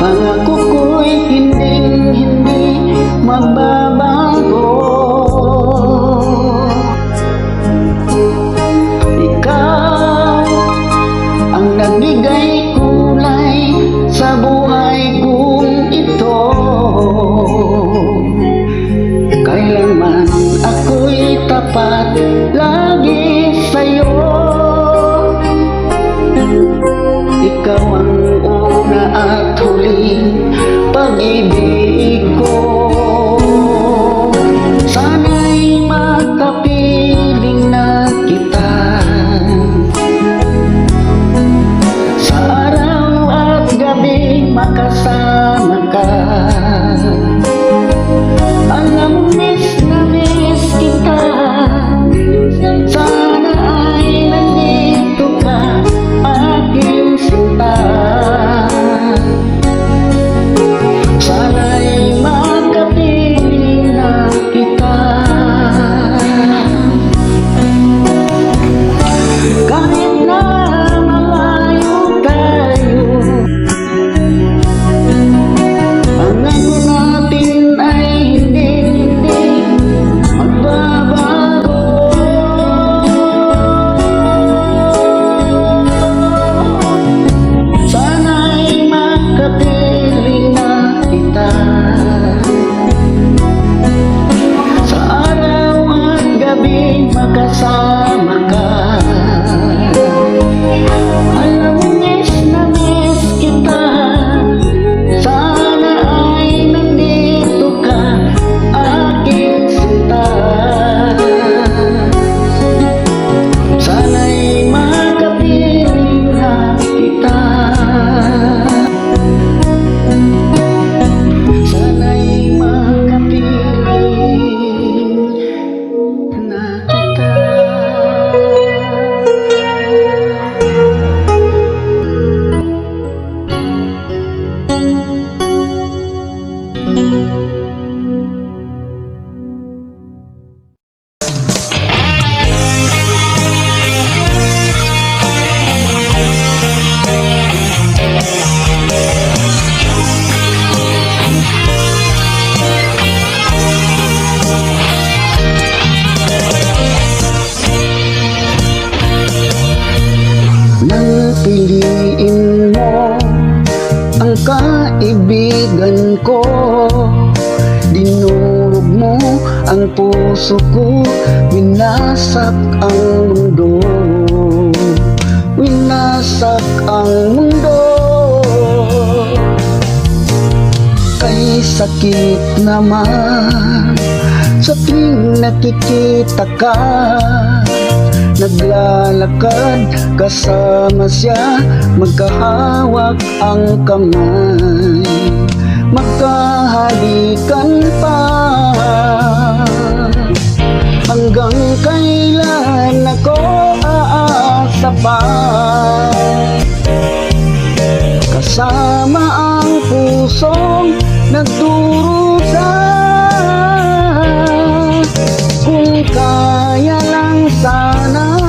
Pangako ko'y hindi magbabago. Ikaw ang nagbigay kulay sa buhay kong ito. Kailanman ako'y tapat lagi sa'yo. Ikaw ang una at huling pag-ibig ko. Sana'y makapiling na kita sa araw at gabi, makasama ka. Alam mo, miss na miss kita. Sana ay nandito ka, aking sinta. Sana'y makapiling na kita. Kahit na malayo tayo, ang ano natin ay hindi magbabago. Sana'y makapiling na kita sa araw at gabi, makasama ka. Alam mo, miss na miss kita. Sana ay nandito ka, aking sinta. Sana'y makapiling na kita. Sana'y makapiling na kita. Nang piliin mo ang kaibigan ko, dinurog mo ang puso ko, winasak ang mundo, winasak ang mundo. Kay sakit naman sa tuwing nakikita ka, naglalakad kasama siya, magkahawak ang kamay, magkahalikan pa. Hanggang kailan ako aasa pa, kasama ang pusong nagdurusa. Kung kaya lang sana,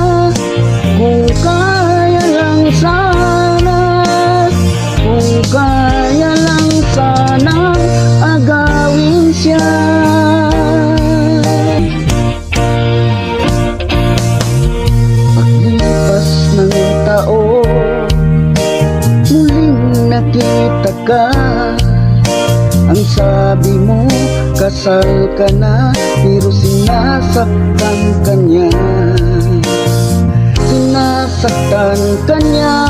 kung kaya lang sana, kung kaya lang sana agawin siya. Paglipas ng taon, muling nakita ka. Ang sabi mo, kasal ka na, pero sinasaktan ka niya, sinasaktan ka niya.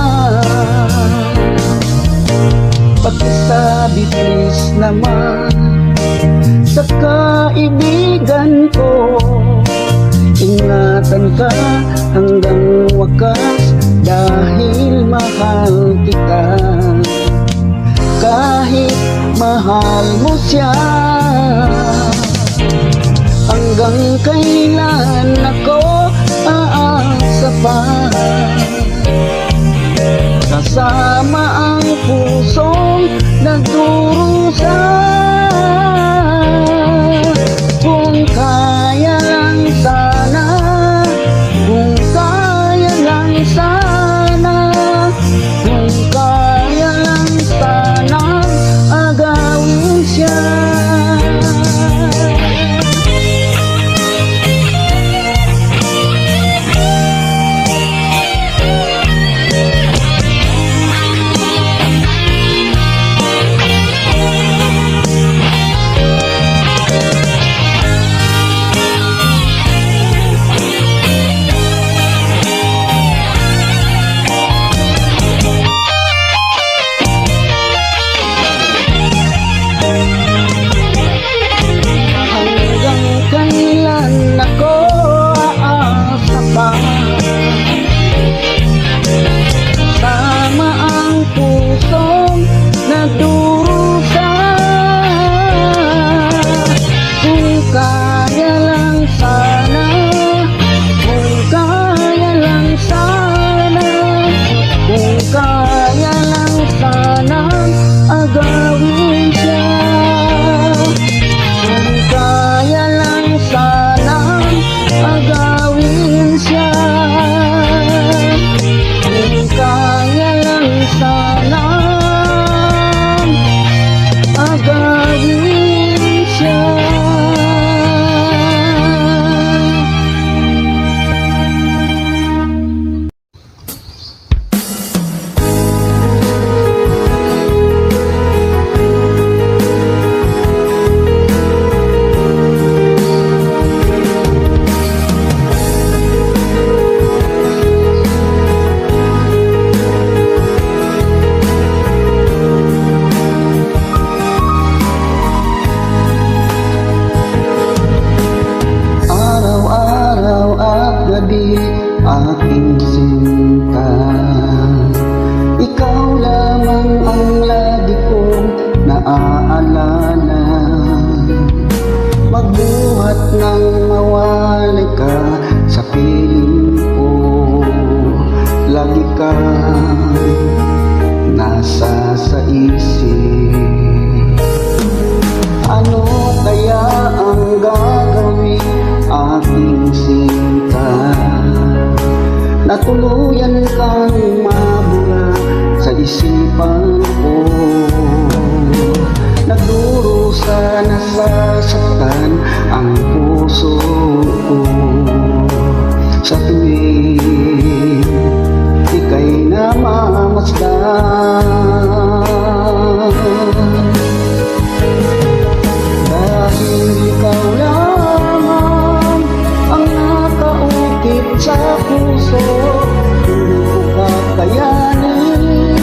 Pakisabi please naman sa kaibigan ko, ingatan ka hanggang wakas, dahil mahal kita. Kahit mahal mo siya, hanggang kailan ako aasa pa, kasama ang pusong nagdurusa. Kung kaya lang sana, kung kaya lang sana, kung kaya lang sana tuluyan kang mabura sa isipan ko. Nagdurusa na sasaktan ang puso ko. Sa tuwing ika'y namamasdan, dahil ikaw lamang ang nakaukit sa puso. Hindi ko kakayanin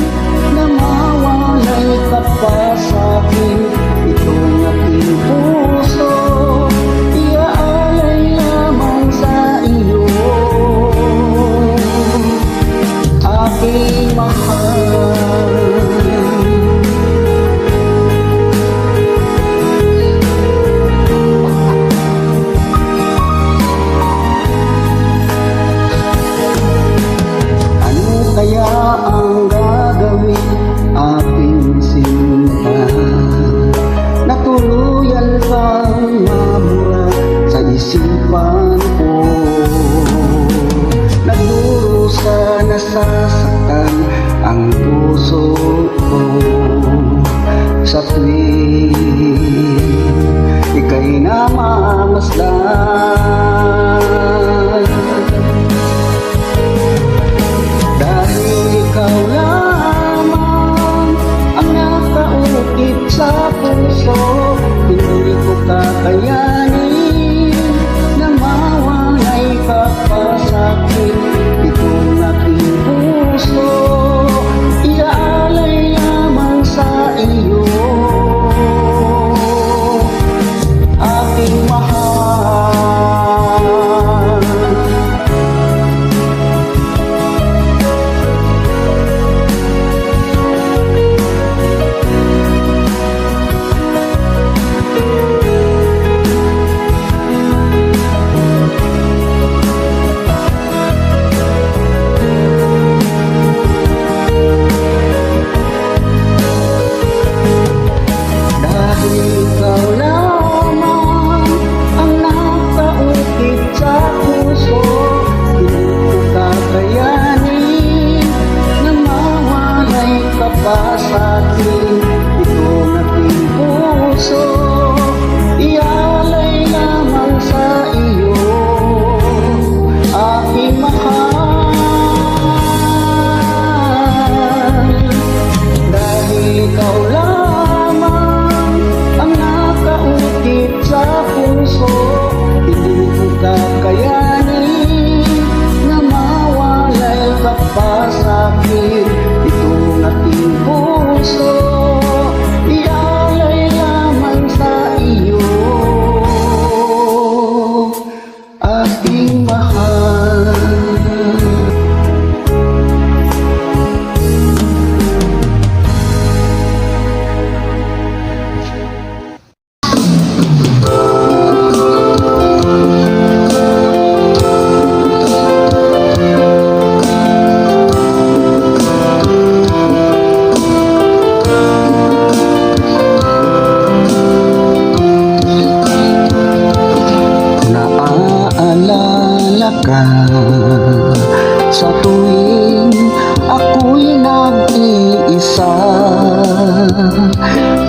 na mawalay ka pa sa'kin. Itong aking puso iaalay lamang sa iyo, aking mahal. Ano kaya ang gagawin, aking sinta, na tuluyan kang mabura sa isipan ko? Nagdurusa na sasaktan ang puso ko. Sa tuwing ika'y namamasdan, dahil ikaw lamang ang nakaukit sa puso. Hindi ko kakayanin na mawalay ka pa sa'kin. Itong aking puso iaalay lamang sa iyo, aking mahal. Dahil ikaw lamang ang nakaukit sa puso. Hindi ko kakayanin na mawalay ka pa sa'kin. Itong aking puso iaalay lamang sa iyo, aking mahal. Dahil ikaw lamang ang nakaukit sa puso. Hindi ko kakayanin na mawalay ka pa sa'kin. Itong aking puso iaalay lamang sa iyo, aking mahal. Naaalala ka sa tuwing ako'y nag-iisa.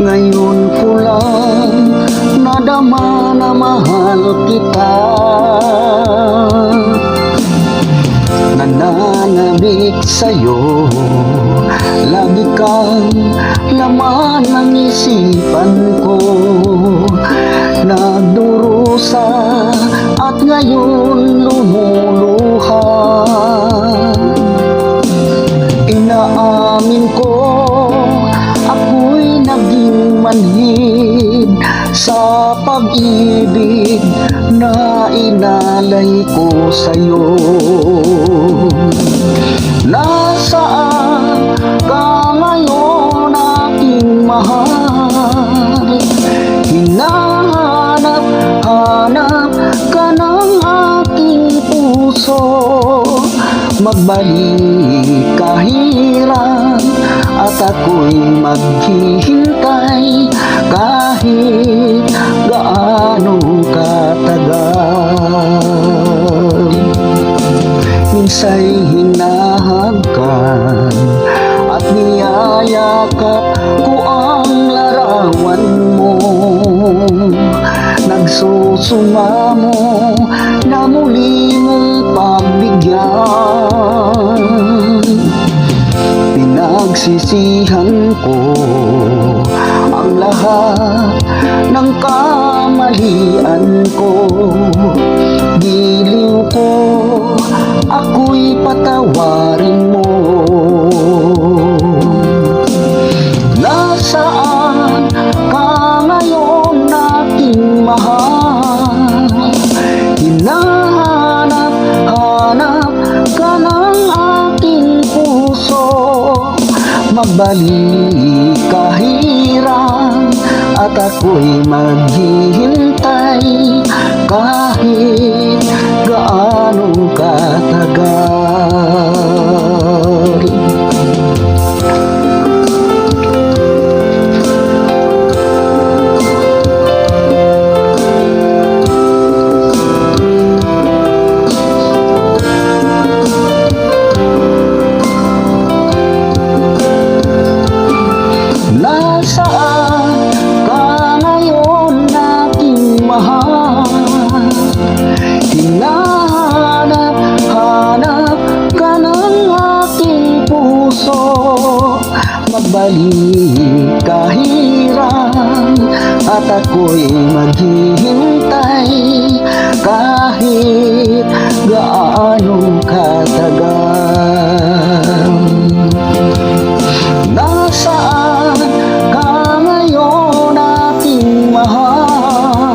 Ngayon ko lang nadama na mahal kita. Nananabik sa'yo, lagi kang laman ng isipan ko. Nagdurusa at ngayon lumuluha. Inaamin ko, ako'y naging manhid sa pag-ibig na inalay ko sa'yo. Nasaan ka ngayon, aking mahal? Hinahanap-hanap ka ng aking puso. Magbalik kahirap at ako'y maghihintay kahit gaano katagal. sa'y hinahagkan at niyayakap ko ang larawan mo. Nagsusumamo na muli mong pagbigyan. Pinagsisihan ko ang lahat ng kamalian ko. Giliw ko, ako'y patawarin mo. Nasaan ka ngayon, aking mahal? Hinahanap-hanap ka ng aking puso. Magbalik kahirang at ako'y maghihintay kahit gaano katagal. Nasaan ka ngayon, aking mahal? Hinahanap-hanap ka ng aking puso. Magbalik kahirang at ako'y maghihintay kahit gaano katagal. Nasaan ka ngayon, aking mahal?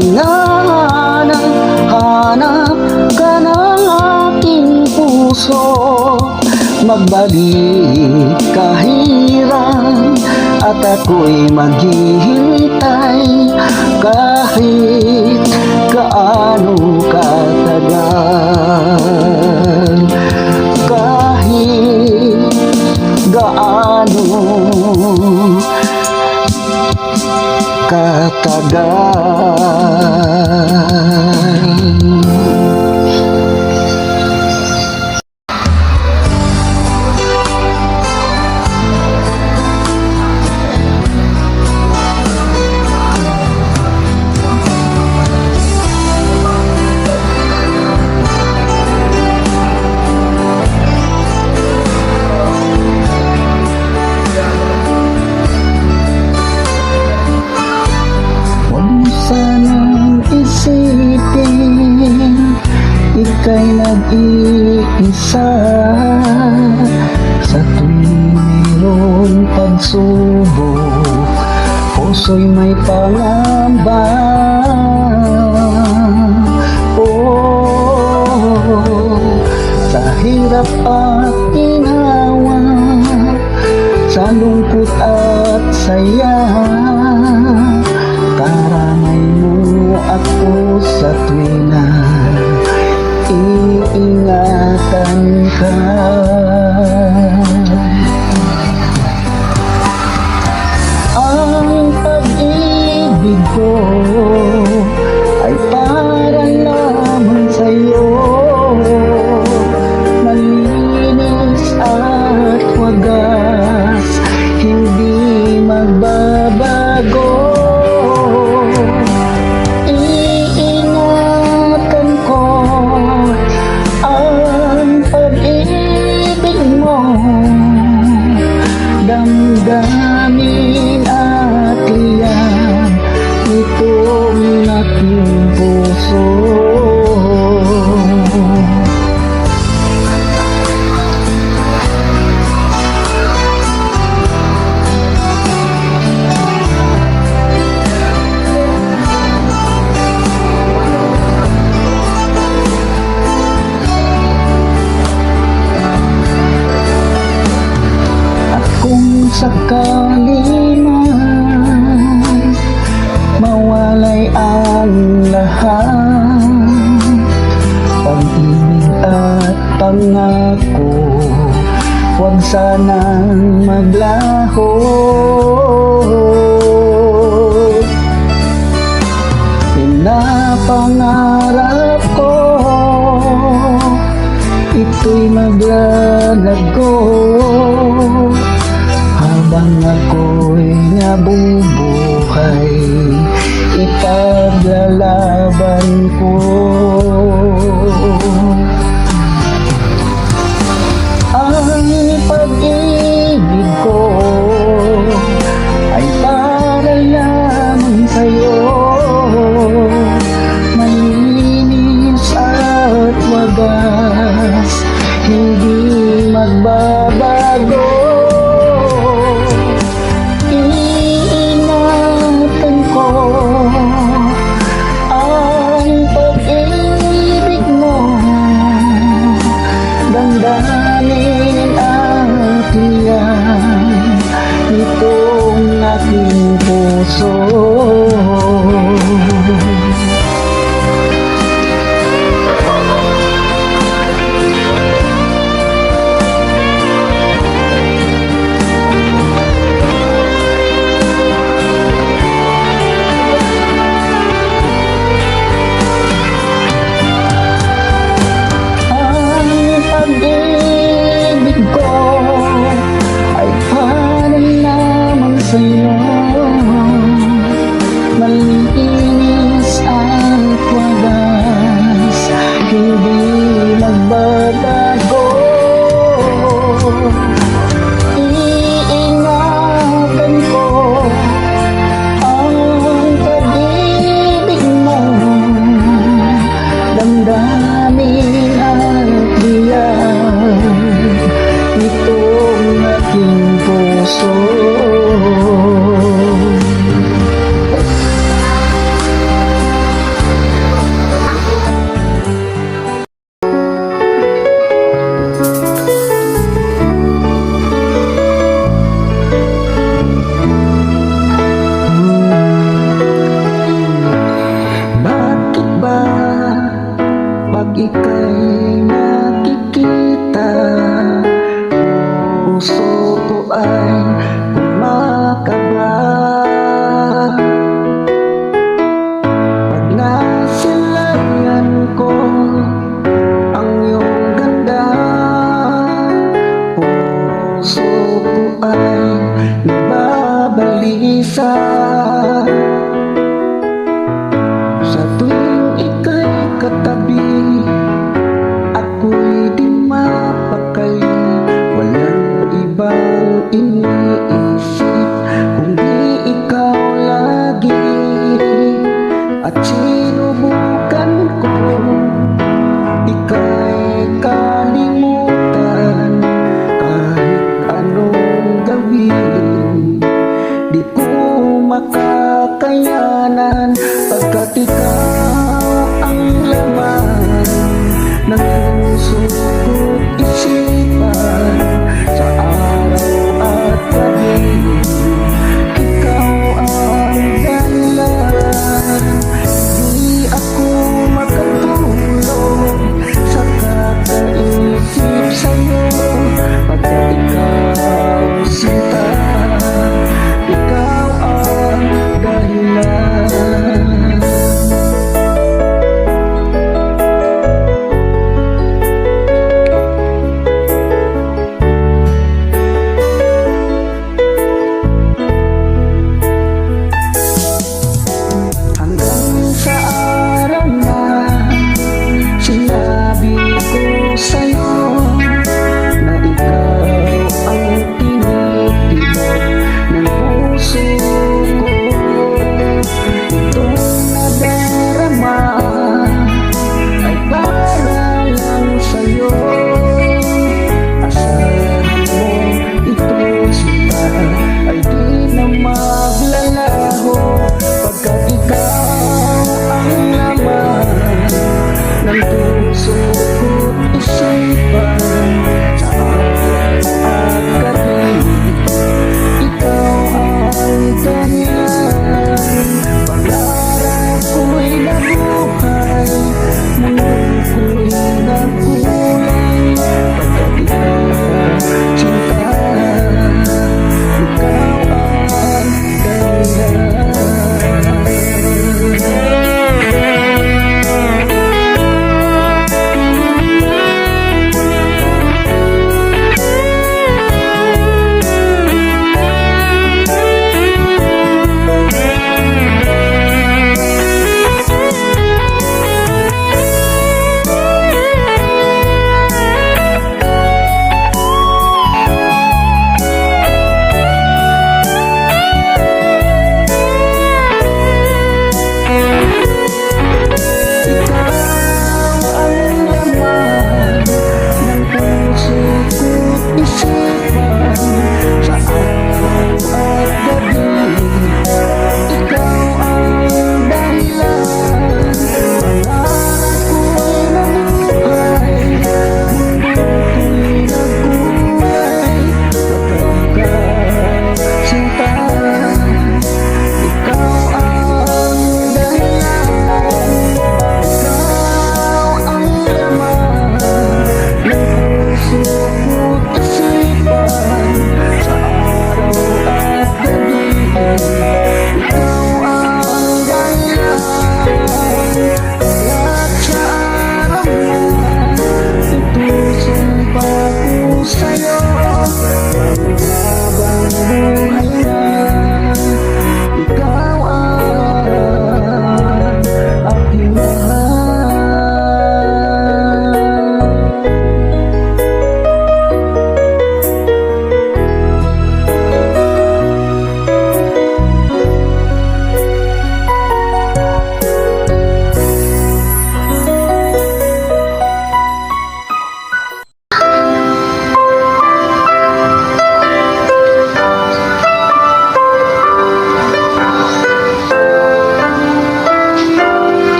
Hinahanap ka ng aking puso. Magbalik kahirang at ako'y maghihintay kahit gaano katagal. Kahit gaano katagal. Sanang isipin ika'y nag-iisa sa tuwing mayroong pagsubok. Puso'y may pangamba. Sa hirap at ginawa, sa lungkot at saya, karamay mo ako sa tuwina, iingatan ka. Ang pag-ibig ko ay para lamang sa'yo, malinis at wagas, hindi magbabago. Iingatan ko ang pag-ibig mo, damdamin at liyan itong aking puso. Sakali man mawalay ang lahat, pag-ibig at pangako, huwag sanang maglaho. Pinapangarap ko ako'y nabubuhay, ipaglalaban ko ang pag-ibig ko ay para lamang sa'yo, malinis at wagas, hindi magbabago. Iingatan ko ang pag-ibig mo, damdamin at tiyan nitong aking puso. Sa'yo, malinis at wagas, hindi magbabago. Iingatan ko ang pag-ibig mo, damdamin at diyan itong aking puso. Pag ika'y nakikita, puso ko ay kumakaba. Pag nasilayan ko ang iyong ganda, puso ko ay nababalisa. Sa tuwing ika'y katabi, ako'y di mapakali, walang ibang iniisip kundi ikaw lagi. At sinubukan ko ika'y kalimutan, kahit anong gawin di ko makakayanan, pagkat ikaw ang laman ng puso ko't isipan. Sa araw at gabi, ikaw ang dahilan. Di ako makatulog sa kakaisip sa'yo, pagkat ikaw sinta, ikaw ang dahilan.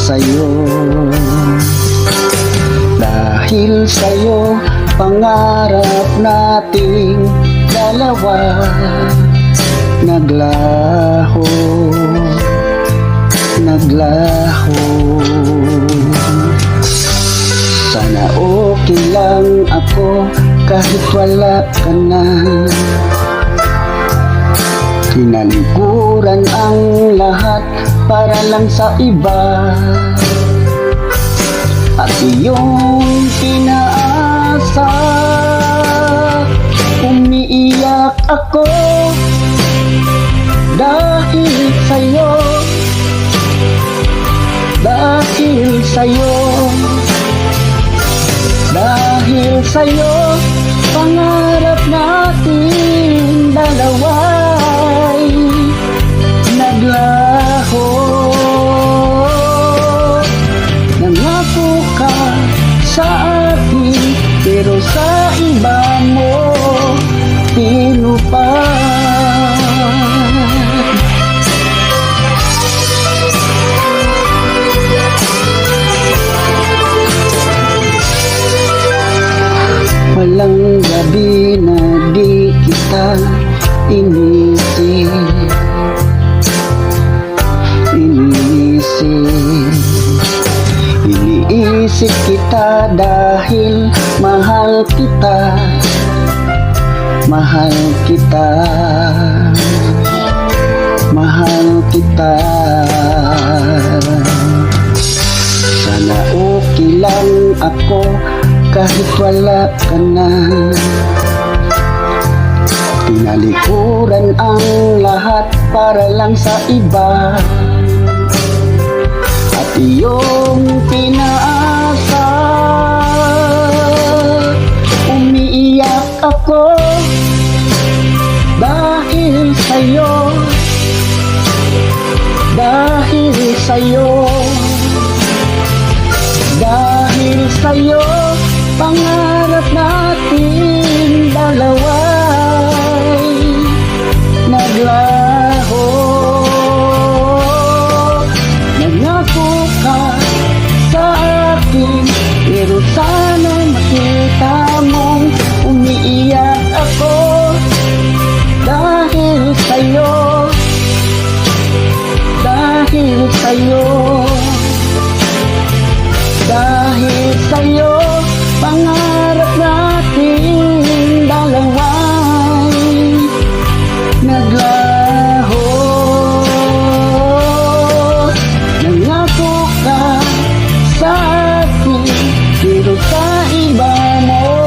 sa'yo. Dahil sa'yo, pangarap nating dalawa naglaho, naglaho. Sana okay lang ako kahit wala ka na. Tinalikuran ang lahat para lang sa iba, at iyong pinaasa. Umiiyak ako dahil sa'yo, dahil sa'yo, dahil sa'yo. Pangarap natin dalawa'y naglaho. Nangako ka sa akin, pero sa iba mo tinupad. Walang gabi na di kita inisip, inisip. Iniisip kita dahil mahal kita, mahal kita, mahal kita. Sana okay lang ako kahit wala ka na. Tinalikuran ang lahat para lang sa iba, at iyong pinaasa. Umiiyak ako dahil sa'yo, dahil sa'yo, dahil sa'yo. Pangarap natin dalawa'y naglaho. Nangako ka sa akin, pero sana makita mong umiiyak ako dahil sa'yo, dahil sa'yo, dahil sa'yo. Pangarap natin dalawa'y naglaho. Nangako ka sa akin, pero sa iba mo